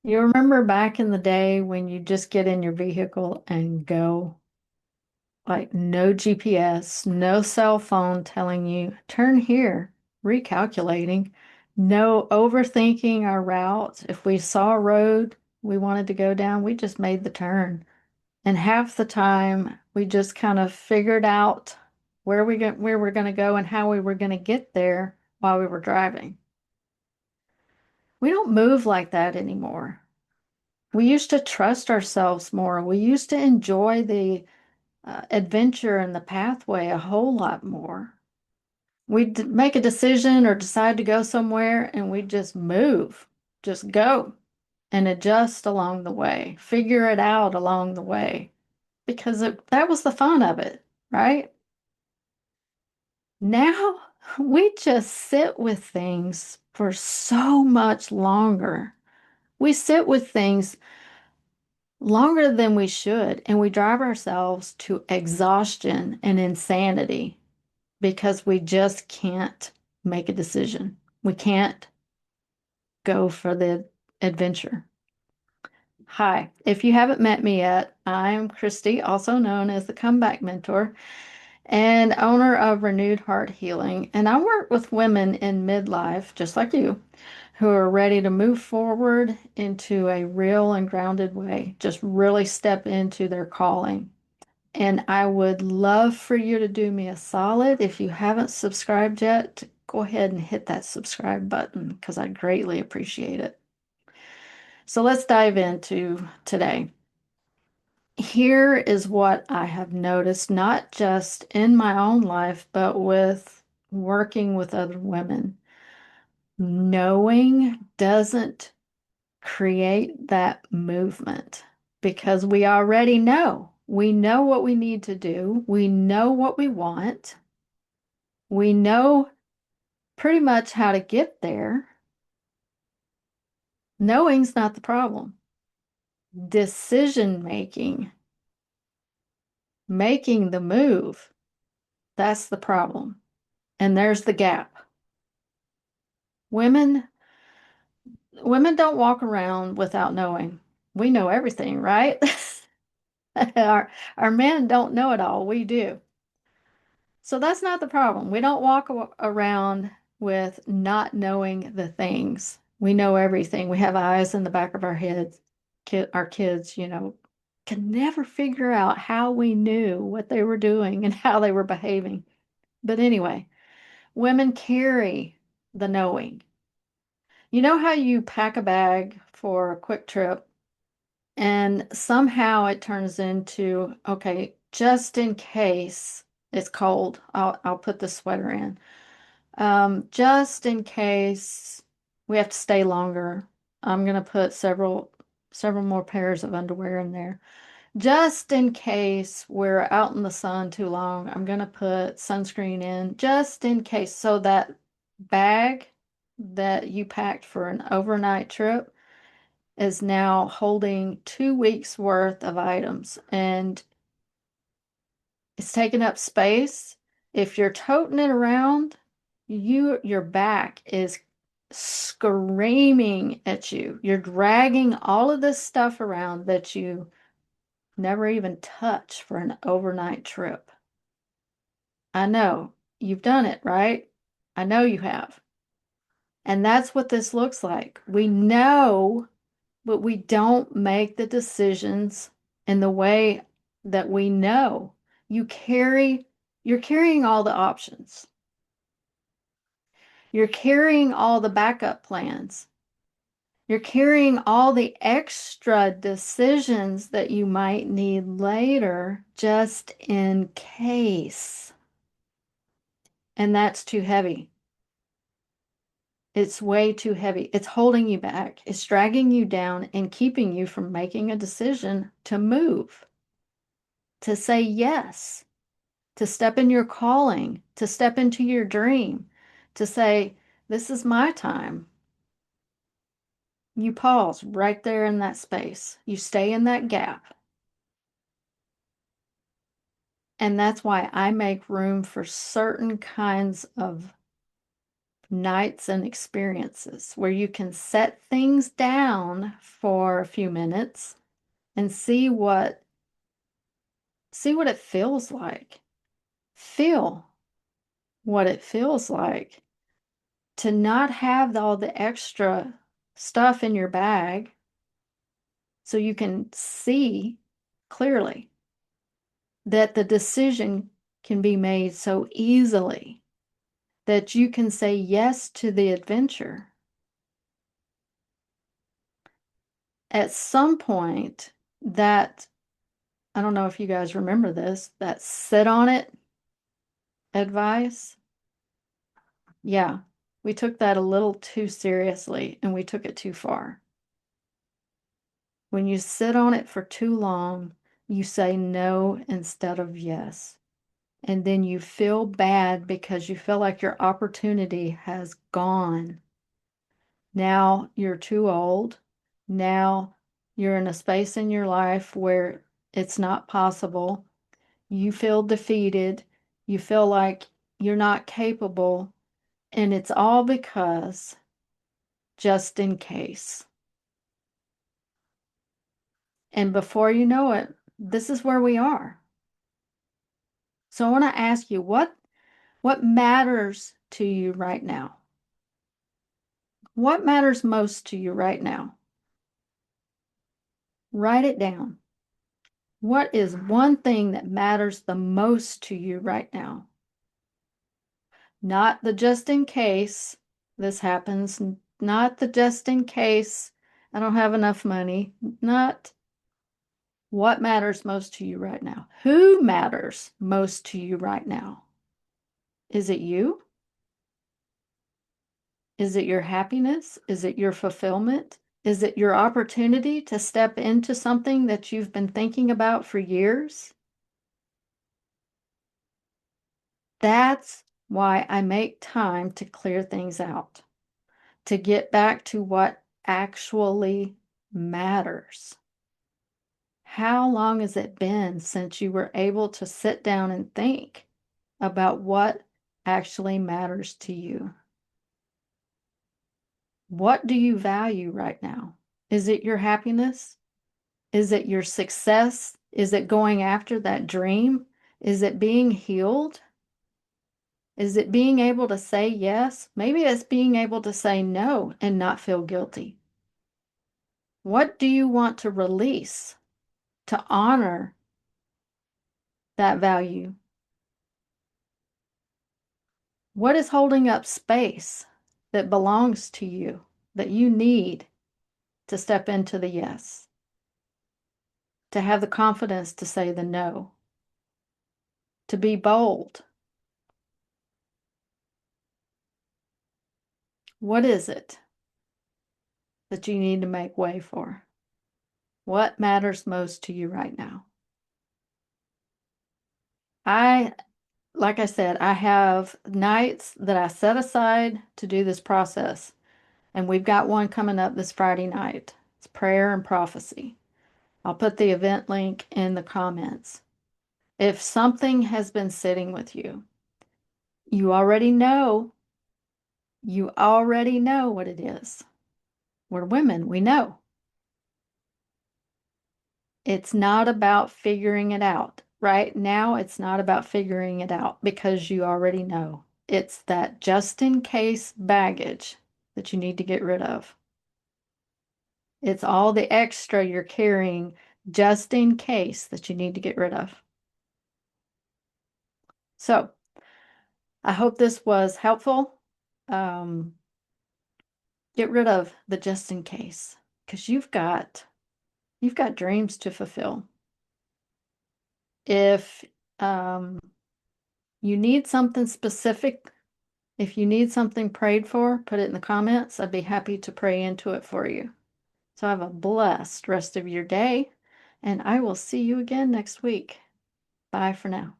You remember back in the day when you just get in your vehicle and go, like no GPS, no cell phone telling you, turn here, recalculating, no overthinking our route. If we saw a road we wanted to go down, we just made the turn. And half the time we just kind of figured out where we're going to go and how we were going to get there while we were driving. We don't move like that anymore. We used to trust ourselves more. We used to enjoy the adventure and the pathway a whole lot more. We'd make a decision or decide to go somewhere and we'd just move, just go and adjust along the way, figure it out along the way because that was the fun of it, right? Now we just sit with things for so much longer. We sit with things longer than we should, and we drive ourselves to exhaustion and insanity because we just can't make a decision. We can't go for the adventure. Hi, if you haven't met me yet, I'm Christy, also known as the Comeback Mentor and owner of Renewed Heart Healing. And I work with women in midlife, just like you, who are ready to move forward into a real and grounded way, just really step into their calling. And I would love for you to do me a solid. If you haven't subscribed yet, go ahead and hit that subscribe button because I greatly appreciate it. So let's dive into today. Here is what I have noticed, not just in my own life, but with working with other women. Knowing doesn't create that movement because we already know. We know what we need to do. We know what we want. We know pretty much how to get there. Knowing's not the problem. Decision making, making the move, that's the problem. And there's the gap. Women women don't walk around without knowing. We know everything, right? Our men don't know it all. We do. So that's not the problem. We don't walk around with not knowing the things. We know everything. We have eyes in the back of our heads. Our kids, can never figure out how we knew what they were doing and how they were behaving. But anyway, women carry the knowing. You know how you pack a bag for a quick trip and somehow it turns into, okay, just in case it's cold, I'll put the sweater in. Just in case we have to stay longer, I'm gonna put several more pairs of underwear in there. Just in case we're out in the sun too long, I'm gonna put sunscreen in. Just in case, so that bag that you packed for an overnight trip is now holding 2 weeks worth of items and it's taking up space. If you're toting it around, your back is screaming at you. You're dragging all of this stuff around that you never even touch for an overnight trip. I know you've done it, right? I know you have. And that's what this looks like. We know, but we don't make the decisions in the way that we know. You carry, you're carrying all the options. You're carrying all the backup plans. You're carrying all the extra decisions that you might need later just in case. And that's too heavy. It's way too heavy. It's holding you back. It's dragging you down and keeping you from making a decision to move, to say yes, to step in your calling, to step into your dream, to say, this is my time. You pause right there in that space. You stay in that gap. And that's why I make room for certain kinds of nights and experiences where you can set things down for a few minutes and see what it feels like. Feel what it feels like to not have all the extra stuff in your bag so you can see clearly that the decision can be made so easily that you can say yes to the adventure. At some point, that, I don't know if you guys remember this, that sit on it advice. Yeah, we took that a little too seriously and we took it too far. When you sit on it for too long, you say no instead of yes. And then you feel bad because you feel like your opportunity has gone. Now you're too old. Now you're in a space in your life where it's not possible. You feel defeated. You feel like you're not capable. And it's all because just in case. And before you know it, this is where we are. So I want to ask you, what matters to you right now? What matters most to you right now? Write it down. What is one thing that matters the most to you right now? Not the just in case this happens, not the just in case I don't have enough money, not what matters most to you right now. Who matters most to you right now? Is it you? Is it your happiness? Is it your fulfillment? Is it your opportunity to step into something that you've been thinking about for years? That's why I make time to clear things out, to get back to what actually matters. How long has it been since you were able to sit down and think about what actually matters to you? What do you value right now? Is it your happiness? Is it your success? Is it going after that dream? Is it being healed? Is it being able to say yes? Maybe it's being able to say no and not feel guilty. What do you want to release to honor that value? What is holding up space that belongs to you that you need to step into the yes, to have the confidence to say the no, to be bold? What is it that you need to make way for? What matters most to you right now? Like I said, I have nights that I set aside to do this process. And we've got one coming up this Friday night. It's prayer and prophecy. I'll put the event link in the comments. If something has been sitting with you, you already know. You already know what it is. We're women, we know. It's not about figuring it out. Right now, it's not about figuring it out because you already know. It's that just in case baggage that you need to get rid of. It's all the extra you're carrying just in case that you need to get rid of. So I hope this was helpful. Um, get rid of the just in case because you've got dreams to fulfill. If you need something specific, if you need something prayed for, put it in the comments. I'd be happy to pray into it for you. So have a blessed rest of your day, and I will see you again next week. Bye for now.